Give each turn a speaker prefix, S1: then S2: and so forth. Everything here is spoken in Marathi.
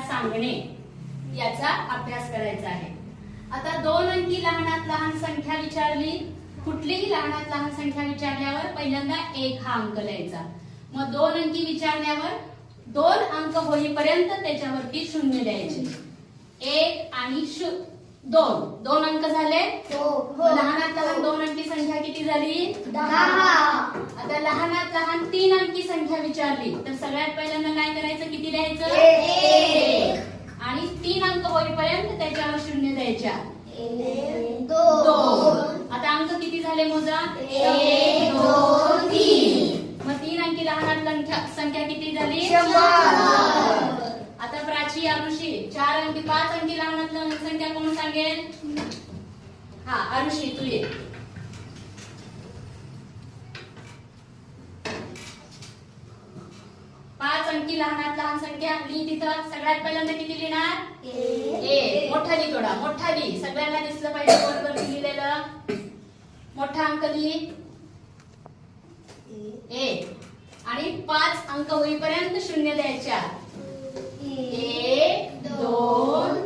S1: सांगणे याचा अभ्यास करायचा आहे। आता 2 अंकी लहानात लहान संख्या विचारली, कुठलीही लहानात लहान संख्या विचारल्यावर पहिल्यांदा 1 हा अंक लिहायचा। मग 2 अंकी विचारल्यावर 2 अंक होईपर्यंत त्याच्यावरती 0 द्यायचे। 1 आणि 2 अंक झाले। लहानात लहान 2 अंकी संख्या किती झाली?
S2: 10।
S1: आता लहानात लहान 3 अंकी संख्या विचारली तर सगळ्यात पहिल्यांदा काय करायचं? किती द्यायचं?
S2: 1
S1: आणि 3 अंक होईपर्यंत त्याच्यावर 0 द्यायच्या।
S2: 2
S1: आता अंक किती झाले मोजा?
S2: 1 2 3
S1: मग 3 अंकी लहानात संख्या किती झाली?
S2: 100।
S1: आता प्राची, आरुषी 4 अंकी 5 अंकी लहानात लहान संख्या कोण सांगेल? हा आरुषी तू ये। 5 अंकी लहानात लहान संख्या लिही तिथं। सगळ्यात पहिल्यांदा किती लिहिणार? 1 मोठा लिही, थोडा मोठा लिही, सगळ्यांना दिसलं पाहिजे बरोबर लिहिलेलं। मोठा अंक लिही 1 आणि 5 अंक होईपर्यंत 0 द्यायच्या। 1 2